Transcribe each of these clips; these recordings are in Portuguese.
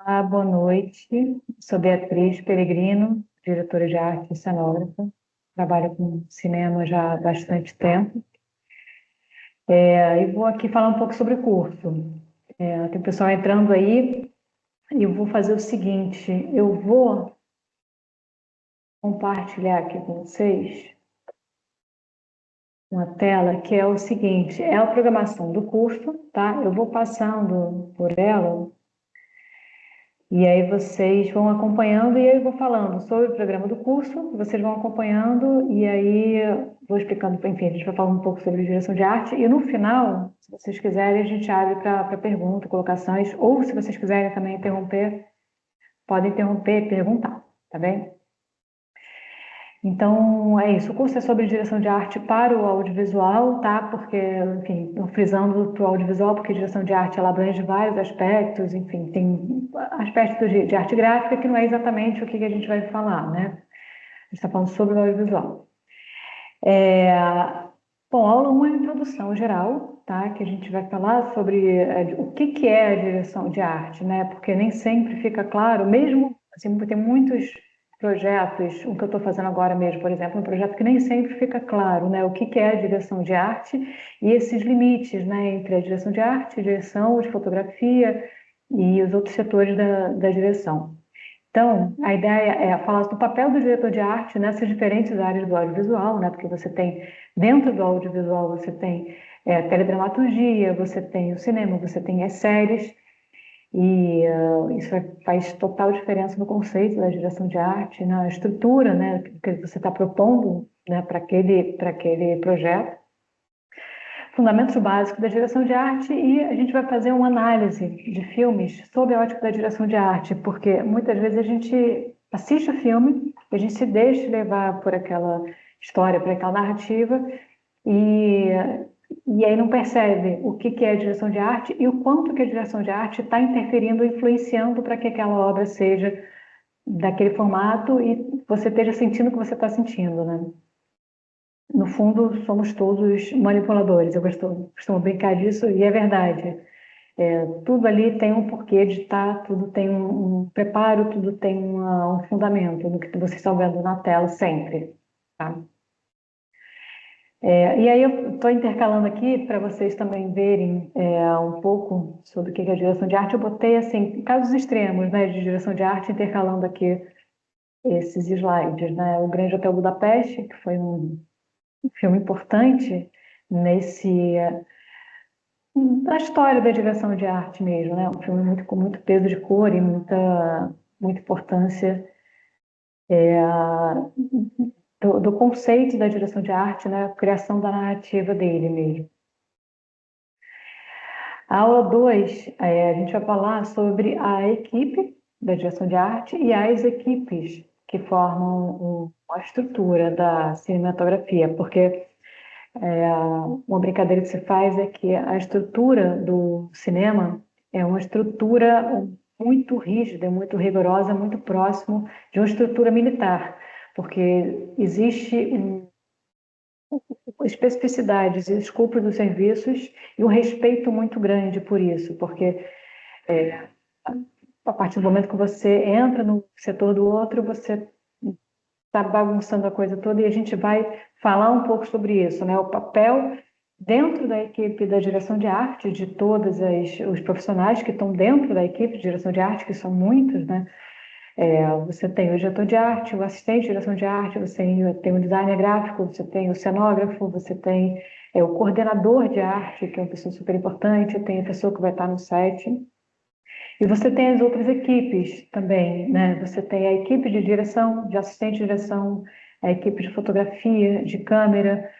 Boa noite. Sou Beatriz Peregrino, diretora de arte e cenógrafa. Trabalho com cinema já há bastante tempo. E vou aqui falar um pouco sobre o curso. Tem pessoal entrando aí e eu vou fazer o seguinte: eu vou compartilhar aqui com vocês uma tela que é o seguinte: é a programação do curso, tá? Eu vou passando por ela. E aí vocês vão acompanhando e eu vou falando sobre o programa do curso, vocês vão acompanhando e aí vou explicando, enfim, a gente vai falar um pouco sobre direção de arte e no final, se vocês quiserem, a gente abre para pergunta, colocações, ou se vocês quiserem também interromper, podem interromper e perguntar, tá bem? Então, é isso. O curso é sobre direção de arte para o audiovisual, tá? Porque, enfim, frisando para o audiovisual, porque direção de arte ela abrange vários aspectos, enfim, tem aspectos de arte gráfica que não é exatamente o que a gente vai falar, né? A gente está falando sobre o audiovisual. Bom, a aula 1 é a introdução geral, tá? Que a gente vai falar sobre o que é a direção de arte, né? Porque nem sempre fica claro, mesmo assim, tem muitos projetos, o que eu estou fazendo agora mesmo, por exemplo, um projeto que nem sempre fica claro, né? O que é a direção de arte e esses limites, né? Entre a direção de arte, a direção de fotografia e os outros setores da direção. Então, a ideia é falar do papel do diretor de arte nessas diferentes áreas do audiovisual, né? Porque você tem, dentro do audiovisual, você tem teledramaturgia, você tem o cinema, você tem as séries, e isso faz total diferença no conceito da direção de arte, na estrutura, né, que você está propondo, né, para aquele projeto. Fundamentos básicos da direção de arte e a gente vai fazer uma análise de filmes sob a ótica da direção de arte, porque muitas vezes a gente assiste o filme, a gente se deixa levar por aquela história, por aquela narrativa e, e aí não percebe o que é a direção de arte e o quanto que a direção de arte está interferindo, influenciando para que aquela obra seja daquele formato e você esteja sentindo o que você está sentindo, né? No fundo, somos todos manipuladores. Eu costumo brincar disso e é verdade. Tudo ali tem um porquê de estar, tudo tem um preparo, tudo tem um fundamento no que vocês estão vendo na tela sempre. Tá? E aí eu estou intercalando aqui para vocês também verem um pouco sobre o que é a direção de arte. Eu botei assim casos extremos, né, de direção de arte, intercalando aqui esses slides, né? O Grande Hotel Budapeste, que foi um filme importante nesse da história da direção de arte mesmo, né? Um filme com muito peso de cor e muita importância do conceito da direção de arte, né? A criação da narrativa dele mesmo. A aula 2, a gente vai falar sobre a equipe da direção de arte e as equipes que formam a estrutura da cinematografia, porque uma brincadeira que se faz é que a estrutura do cinema é uma estrutura muito rígida, muito rigorosa, muito próximo de uma estrutura militar, porque existe especificidades e escopo dos serviços e um respeito muito grande por isso, porque a partir do momento que você entra no setor do outro, você está bagunçando a coisa toda e a gente vai falar um pouco sobre isso, né? O papel dentro da equipe da direção de arte, de todos os profissionais que estão dentro da equipe de direção de arte, que são muitos, né? Você tem o diretor de arte, o assistente de direção de arte, você tem o designer gráfico, você tem o cenógrafo, você tem o coordenador de arte, que é uma pessoa super importante, tem a pessoa que vai estar no set. E você tem as outras equipes também, né? Você tem a equipe de direção, de assistente de direção, a equipe de fotografia, de câmera,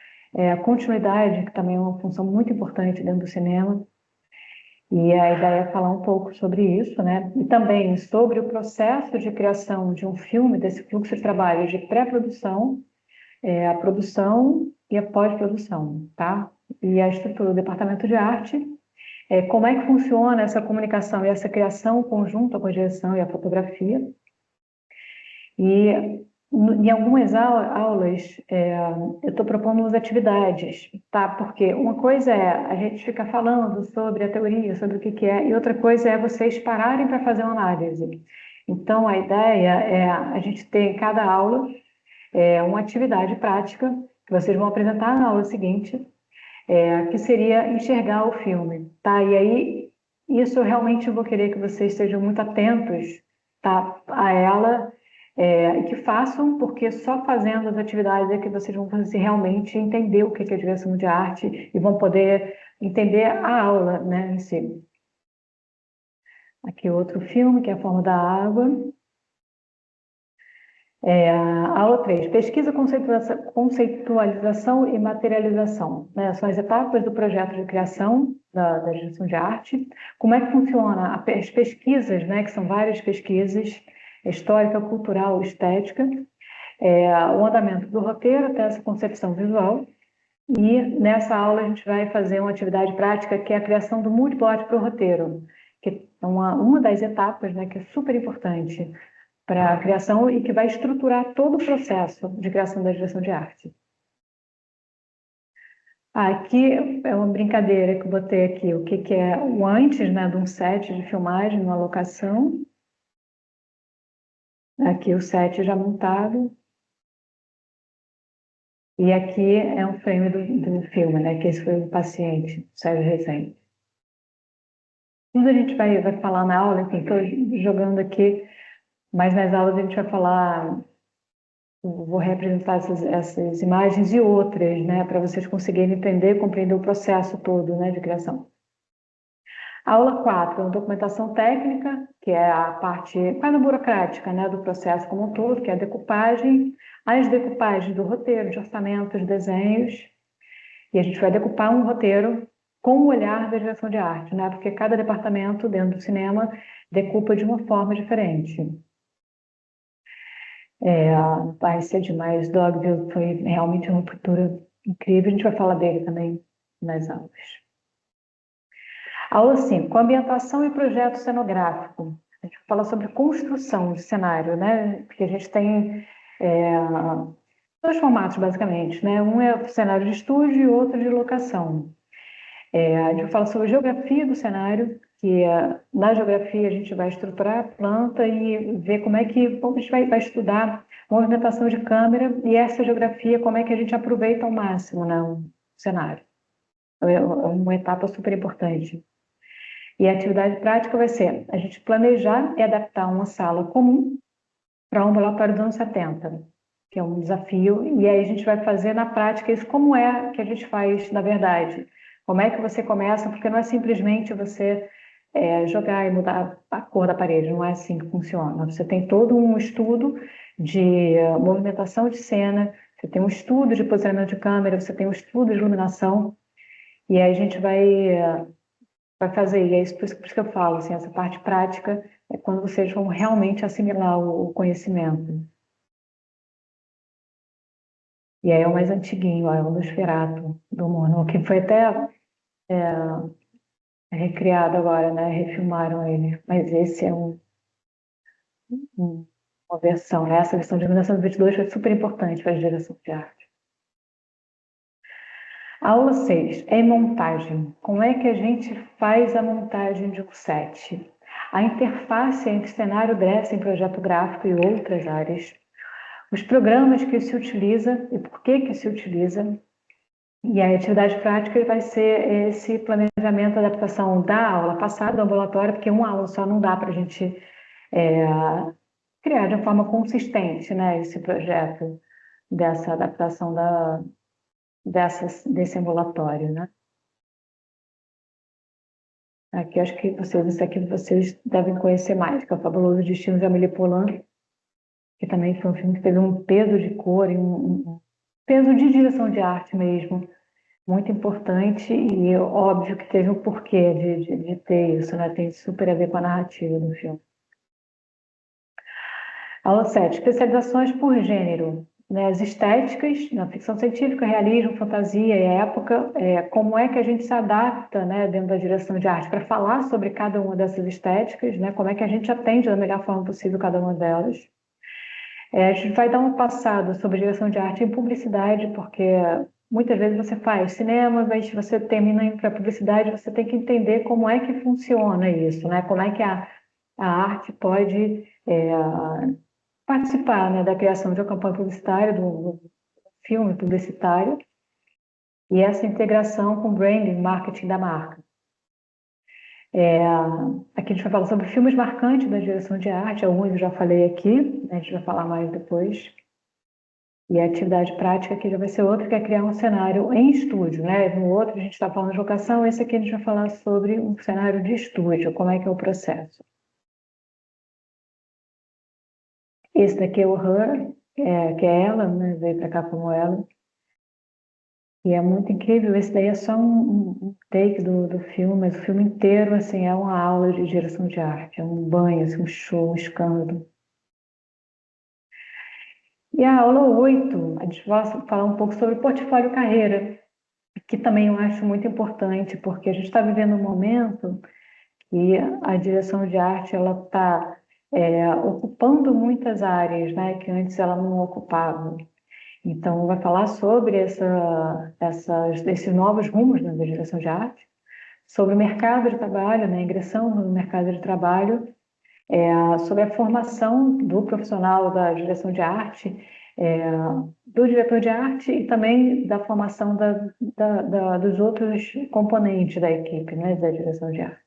a continuidade, que também é uma função muito importante dentro do cinema. E a ideia é falar um pouco sobre isso, né? E também sobre o processo de criação de um filme, desse fluxo de trabalho de pré-produção, a produção e a pós-produção, tá? E a estrutura do departamento de arte, como é que funciona essa comunicação e essa criação conjunta com a direção e a fotografia. E Em algumas aulas, eu estou propondo umas atividades, tá? Porque uma coisa é a gente ficar falando sobre a teoria, sobre o que que é, e outra coisa é vocês pararem para fazer uma análise. Então, a ideia é a gente ter em cada aula uma atividade prática que vocês vão apresentar na aula seguinte, que seria enxergar o filme, tá? E aí, isso eu realmente vou querer que vocês estejam muito atentos, tá? A ela, e que façam, porque só fazendo as atividades é que vocês vão conseguir realmente entender o que é direção de arte e vão poder entender a aula, né, em si. Aqui outro filme, que é A Forma da Água. Aula 3, pesquisa, conceitualização e materialização, né? São as etapas do projeto de criação da direção de arte. Como é que funciona as pesquisas, né? Que são várias pesquisas, histórica, cultural, estética, o andamento do roteiro até essa concepção visual. E nessa aula a gente vai fazer uma atividade prática que é a criação do moodboard para o roteiro, que é uma das etapas, né, que é super importante para a criação e que vai estruturar todo o processo de criação da direção de arte. Aqui é uma brincadeira que eu botei aqui, o que é o antes, né, de um set de filmagem, uma locação. Aqui o set já montado. E aqui é um frame do filme, né, que esse foi o paciente, Sérgio Rezende. Tudo a gente vai falar na aula, enfim, estou jogando aqui, mas nas aulas a gente vai falar. Vou representar essas imagens e outras, né, para vocês conseguirem entender e compreender o processo todo, né, de criação. A aula 4, a documentação técnica, que é a parte quase burocrática, né, do processo como um todo, que é a decupagem, as decupagens do roteiro, de orçamentos, desenhos, e a gente vai decupar um roteiro com o olhar da direção de arte, né, porque cada departamento dentro do cinema decupa de uma forma diferente. Vai ser demais. Dogville foi realmente uma cultura incrível. A gente vai falar dele também nas aulas. Aula 5, ambientação e projeto cenográfico. A gente vai falar sobre construção de cenário, né? Porque a gente tem dois formatos, basicamente, né? Um é o cenário de estúdio e outro de locação. A gente vai falar sobre a geografia do cenário, que na geografia a gente vai estruturar a planta e ver como a gente vai estudar movimentação de câmera e essa geografia, como é que a gente aproveita ao máximo, né, um cenário. É uma etapa super importante. E a atividade prática vai ser a gente planejar e adaptar uma sala comum para um ambulatório dos anos 70, que é um desafio, e aí a gente vai fazer na prática isso, como é que a gente faz na verdade. Como é que você começa, porque não é simplesmente você jogar e mudar a cor da parede, não é assim que funciona. Você tem todo um estudo de movimentação de cena, você tem um estudo de posicionamento de câmera, você tem um estudo de iluminação, e aí a gente vai fazer, e é isso, por isso que eu falo, assim, essa parte prática é quando vocês vão realmente assimilar o conhecimento. E aí é o mais antiguinho, é o Nosferatu, do Mono, que foi até recriado agora, né? Refilmaram ele. Mas esse é uma versão, né? Essa versão de 1922 foi super importante para a direção de arte. Aula 6 é montagem. Como é que a gente faz a montagem de um set? A interface entre cenário, dressing, projeto gráfico e outras áreas. Os programas que se utiliza e por que se utiliza. E a atividade prática vai ser esse planejamento, adaptação da aula passada, do ambulatório, porque uma aula só não dá para a gente criar de uma forma consistente, né, esse projeto dessa adaptação desse ambulatório, né. Aqui acho que isso aqui vocês devem conhecer mais, que é o Fabuloso Destino de Amélie Poulain, que também foi um filme que teve um peso de cor e um peso de direção de arte mesmo, muito importante, e óbvio que teve um porquê de ter isso, né? Tem super a ver com a narrativa do filme. Aula 7, especializações por gênero, né? As estéticas, na ficção científica, realismo, fantasia e época, como é que a gente se adapta, né, dentro da direção de arte para falar sobre cada uma dessas estéticas, né? Como é que a gente atende da melhor forma possível cada uma delas. A gente vai dar um passado sobre direção de arte em publicidade, porque muitas vezes você faz cinema, mas você termina indo para publicidade, você tem que entender como é que funciona isso, né? Como é que a arte pode participar, né, da criação de uma campanha publicitária, do filme publicitário, e essa integração com o branding, marketing da marca. Aqui a gente vai falar sobre filmes marcantes da direção de arte, alguns eu já falei aqui, né, a gente vai falar mais depois. E a atividade prática aqui já vai ser outra, que é criar um cenário em estúdio, né? No outro a gente está falando de locação, esse aqui a gente vai falar sobre um cenário de estúdio, como é que é o processo. Esse daqui é o Her, que é ela, né? Veio para cá como ela. E é muito incrível, esse daí é só um take do filme, mas o filme inteiro, assim, é uma aula de direção de arte, é um banho, assim, um show, um escândalo. E a aula 8 a gente vai falar um pouco sobre portfólio carreira, que também eu acho muito importante, porque a gente está vivendo um momento que a direção de arte ela está ocupando muitas áreas, né, que antes ela não ocupava. Então, vai falar sobre esses novos rumos, né, da direção de arte, sobre o mercado de trabalho, né, a ingressão no mercado de trabalho, sobre a formação do profissional da direção de arte, é, do diretor de arte e também da formação dos outros componentes da equipe, né, da direção de arte.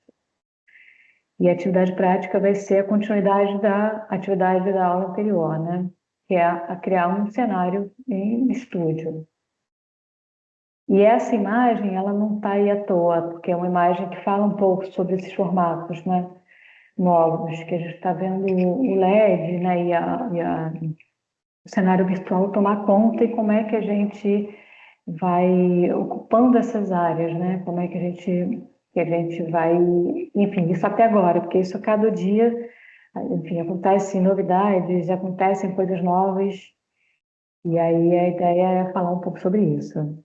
E a atividade prática vai ser a continuidade da atividade da aula anterior, né, que é a criar um cenário em estúdio. E essa imagem, ela não está aí à toa, porque é uma imagem que fala um pouco sobre esses formatos, né, novos, que a gente está vendo o LED, né, o cenário virtual tomar conta e como é que a gente vai ocupando essas áreas, né? Como é que a gente vai, enfim, isso até agora, porque isso a cada dia, enfim, acontecem novidades, acontecem coisas novas, e aí a ideia é falar um pouco sobre isso.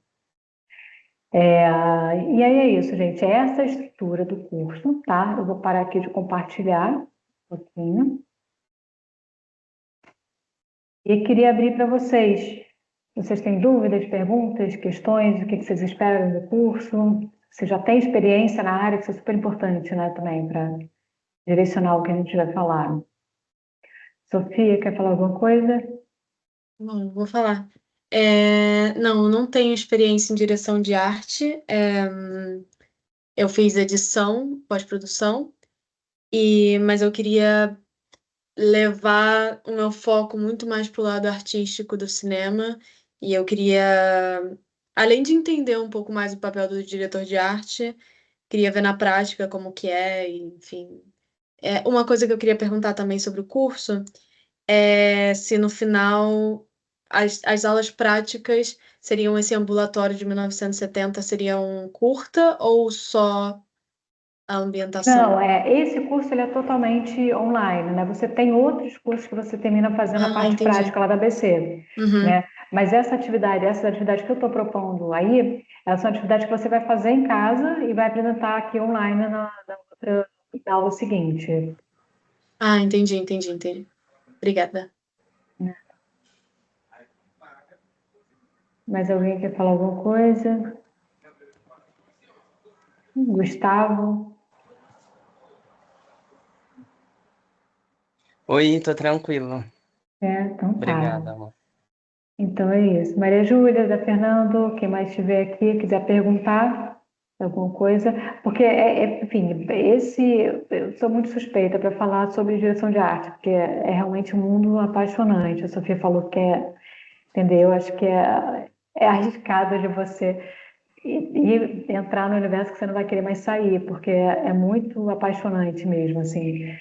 E aí é isso, gente, é essa a estrutura do curso, tá? Eu vou parar aqui de compartilhar um pouquinho. E queria abrir para vocês. Vocês têm dúvidas, perguntas, questões? O que vocês esperam do curso? Você já tem experiência na área, que isso é super importante, né, também, para direcionar o que a gente vai falar. Sofia, quer falar alguma coisa? Bom, vou falar. Não, não tenho experiência em direção de arte. Eu fiz edição, pós-produção, mas eu queria levar o meu foco muito mais para o lado artístico do cinema. E eu queria, além de entender um pouco mais o papel do diretor de arte, queria ver na prática como que é, e, enfim. Uma coisa que eu queria perguntar também sobre o curso é se no final as aulas práticas seriam esse ambulatório de 1970, seriam curta ou só a ambientação? Não, esse curso ele é totalmente online, né? Você tem outros cursos que você termina fazendo a Ah, parte entendi. prática lá da ABC, Uhum. né? Mas essa atividade que eu estou propondo aí, elas são atividades que você vai fazer em casa e vai apresentar aqui online na aula seguinte. Ah, entendi. Obrigada. Mais alguém quer falar alguma coisa? Gustavo? Oi, tô tranquilo. Então tá. Obrigada, amor. Então é isso. Maria Júlia, Zé Fernando, quem mais estiver aqui, quiser perguntar alguma coisa, porque, enfim, eu sou muito suspeita para falar sobre direção de arte, porque é realmente um mundo apaixonante. A Sofia falou que entendeu? Eu acho que é arriscado de você entrar no universo que você não vai querer mais sair, porque é muito apaixonante mesmo, assim.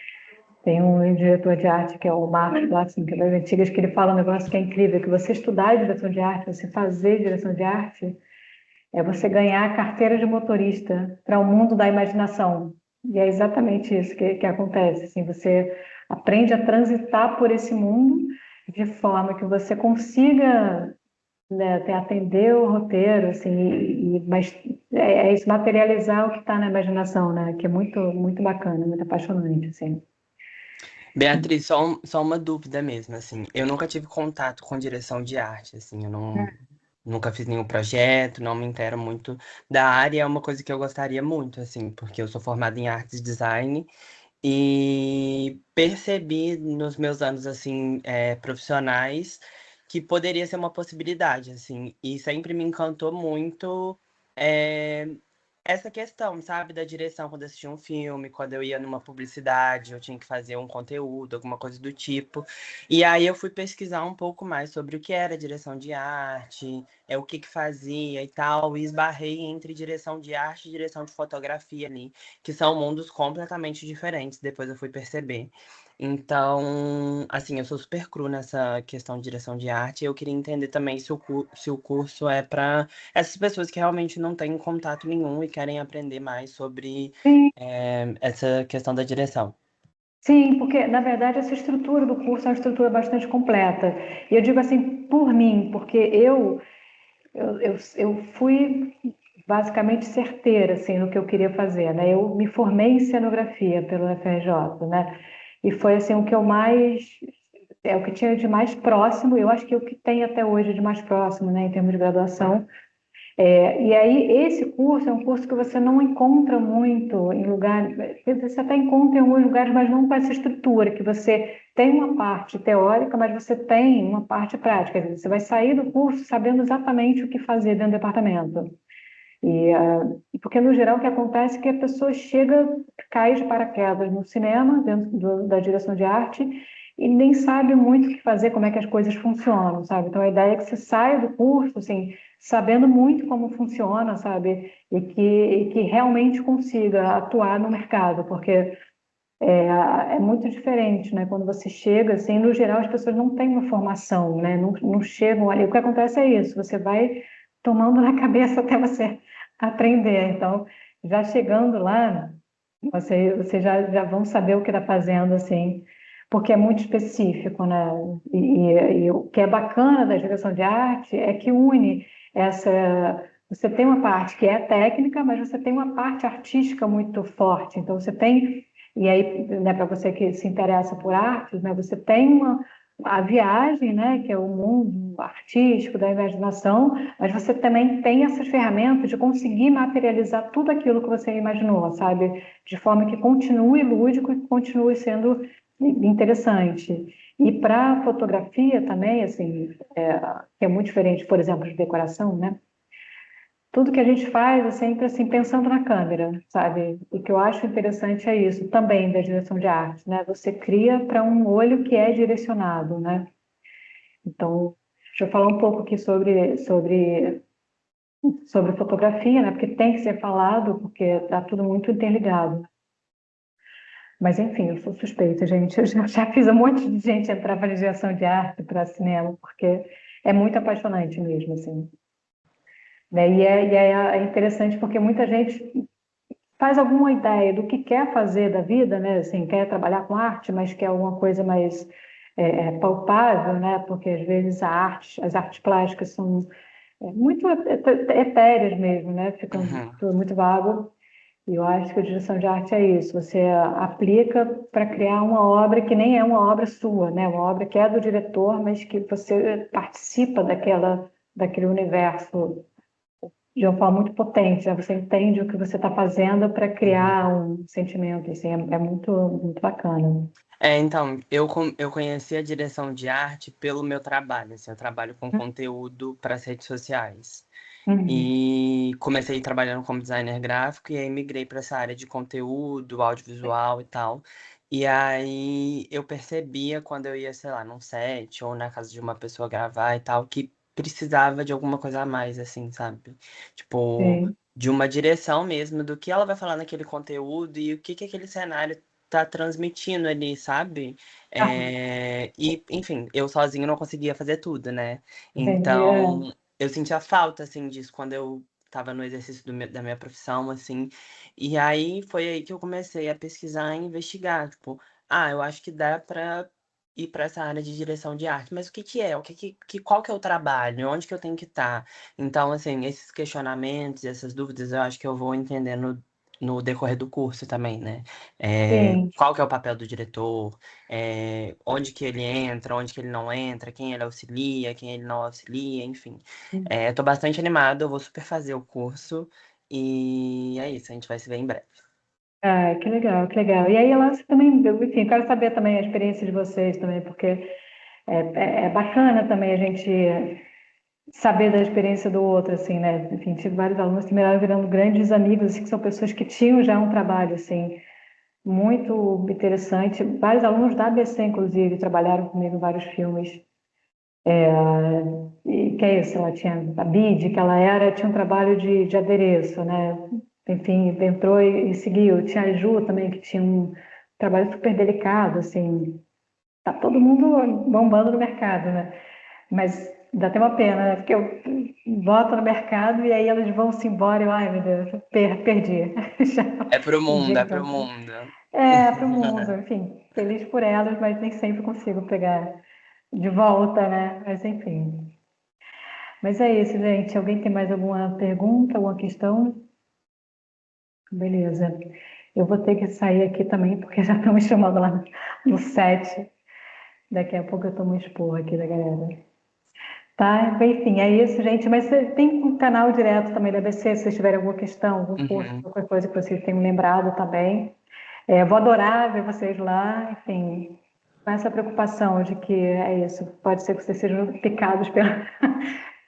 Tem um diretor de arte, que é o Marcos Platson, que é das antigas, que ele fala um negócio que é incrível, que você estudar direção de arte, você fazer direção de arte, é você ganhar a carteira de motorista para o mundo da imaginação. E é exatamente isso que acontece. Assim, você aprende a transitar por esse mundo de forma que você consiga, né, até atender o roteiro, assim, mas é isso, materializar o que está na imaginação, né, que é muito, muito bacana, muito apaixonante, assim. Beatriz, só uma dúvida mesmo, assim. Eu nunca tive contato com direção de arte, assim. Eu não, nunca fiz nenhum projeto, não me intero muito da área. É uma coisa que eu gostaria muito, assim, porque eu sou formada em artes design e percebi nos meus anos, assim, profissionais que poderia ser uma possibilidade, assim. E sempre me encantou muito. é, Essa questão, sabe, da direção, quando eu assistia um filme, quando eu ia numa publicidade, eu tinha que fazer um conteúdo, alguma coisa do tipo. E aí eu fui pesquisar um pouco mais sobre o que era direção de arte, o que que fazia e tal, e esbarrei entre direção de arte e direção de fotografia ali, que são mundos completamente diferentes, depois eu fui perceber. Então, assim, eu sou super cru nessa questão de direção de arte, e eu queria entender também se o curso é para essas pessoas que realmente não têm contato nenhum e querem aprender mais sobre Sim, essa questão da direção. sim, porque na verdade essa estrutura do curso é uma estrutura bastante completa. E eu digo assim por mim, porque eu fui basicamente certeira assim no que eu queria fazer, né? Eu me formei em cenografia pelo FRJ, né? E foi assim o que eu mais o que tinha de mais próximo, eu acho que é o que tem até hoje de mais próximo, né, em termos de graduação. E aí, esse curso é um curso que você não encontra muito em lugares, você até encontra em alguns lugares, mas não com essa estrutura, que você tem uma parte teórica, mas você tem uma parte prática. Quer dizer, você vai sair do curso sabendo exatamente o que fazer dentro do departamento. Porque, no geral, o que acontece é que a pessoa chega, cai de paraquedas no cinema, dentro da direção de arte, e nem sabe muito o que fazer, como é que as coisas funcionam, sabe? Então, a ideia é que você saia do curso, assim, sabendo muito como funciona, sabe? E que realmente consiga atuar no mercado, porque é muito diferente, né? Quando você chega, assim, no geral, as pessoas não têm uma formação, né? Não chegam ali. O que acontece é isso, você vai tomando na cabeça até você aprender. Então, já chegando lá, você já vão saber o que está fazendo, assim, porque é muito específico, né? E o que é bacana da direção de arte é que une essa. Você tem uma parte que é técnica, mas você tem uma parte artística muito forte. Então, você tem. E aí, né, para você que se interessa por artes, né, você tem a viagem, né, que é o mundo artístico da imaginação, mas você também tem essas ferramentas de conseguir materializar tudo aquilo que você imaginou, sabe? De forma que continue lúdico e continue sendo interessante. E para fotografia também, assim, que é muito diferente, por exemplo, de decoração, né? Tudo que a gente faz é sempre assim, pensando na câmera, sabe? O que eu acho interessante é isso, também da direção de arte, né? Você cria para um olho que é direcionado, né? Então, deixa eu falar um pouco aqui sobre fotografia, né? Porque tem que ser falado, porque está tudo muito interligado. Mas, enfim, eu sou suspeita, gente. Eu já fiz um monte de gente entrar para direção de arte, para cinema, porque é muito apaixonante mesmo, assim. Né? E é interessante porque muita gente faz alguma ideia do que quer fazer da vida, né? Assim, quer trabalhar com arte, mas quer alguma coisa mais palpável, né? Porque às vezes as artes plásticas são muito etéreas mesmo, né? Ficam Uhum. tudo muito vago. E eu acho que a direção de arte é isso. Você aplica para criar uma obra que nem é uma obra sua, né? Uma obra que é do diretor, mas que você participa daquele universo de uma forma muito potente, né? Você entende o que você está fazendo para Uhum. criar um sentimento, assim, é muito, muito bacana. Então, eu conheci a direção de arte pelo meu trabalho, assim, eu trabalho com conteúdo para as redes sociais. Uhum. E comecei trabalhando como designer gráfico e aí migrei para essa área de conteúdo, audiovisual e tal. E aí eu percebia quando eu ia, sei lá, num set ou na casa de uma pessoa gravar e tal, que precisava de alguma coisa a mais, assim, sabe? Tipo, Sim. de uma direção mesmo do que ela vai falar naquele conteúdo e o que que aquele cenário tá transmitindo ali, sabe? Ah, E, enfim, eu sozinho não conseguia fazer tudo, né? entendi. Então, eu sentia falta, assim, disso quando eu estava no exercício da minha profissão, assim. E aí foi aí que eu comecei a pesquisar e investigar, tipo, eu acho que dá para ir para essa área de direção de arte, mas o que que é? Qual que é o trabalho? Onde que eu tenho que estar? Então, assim, esses questionamentos, essas dúvidas, eu acho que eu vou entendendo no decorrer do curso também, né? Sim. Qual que é o papel do diretor, onde que ele entra, onde que ele não entra, quem ele auxilia, quem ele não auxilia, enfim. Tô bastante animado, eu vou super fazer o curso e é isso, a gente vai se ver em breve. Ah, que legal, que legal. E aí lá você também, enfim, eu quero saber também a experiência de vocês também, porque é bacana também a gente saber da experiência do outro, assim, né? Enfim, tive vários alunos que terminaram virando grandes amigos, assim, que são pessoas que tinham já um trabalho, assim, muito interessante. Vários alunos da ABC, inclusive, trabalharam comigo em vários filmes. E que é isso, ela tinha a BID, que ela tinha um trabalho de adereço, né? Enfim, entrou e seguiu. Tinha a Ju também, que tinha um trabalho super delicado, assim. Tá todo mundo bombando no mercado, né? Mas dá até uma pena, né? Porque eu boto no mercado e aí elas vão-se embora e eu, ai meu Deus, perdi. Já É pro o mundo, dia é que pro eu... mundo. É, para o mundo, enfim, feliz por elas, mas nem sempre consigo pegar de volta, né? Mas enfim. Mas é isso, gente. Alguém tem mais alguma pergunta, alguma questão? Beleza. Eu vou ter que sair aqui também, porque já estão me chamando lá no set. Daqui a pouco eu tomo um expor aqui da galera. Tá? Enfim, é isso, gente. Mas você tem um canal direto também da ABC, se vocês tiverem alguma questão, algum curso, Uhum. qualquer coisa que vocês tenham lembrado também. Eu vou adorar ver vocês lá, enfim, com essa preocupação de que é isso. Pode ser que vocês sejam picados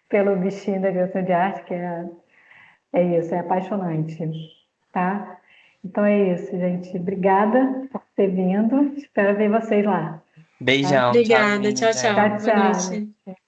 pelo bichinho da direção de arte, que é isso, é apaixonante, tá? Então é isso, gente. Obrigada por ter vindo. Espero ver vocês lá. Tá? Beijão, Obrigada, tchauzinho, tchau, tchau. Tchau, gente. Boa tchau. noite.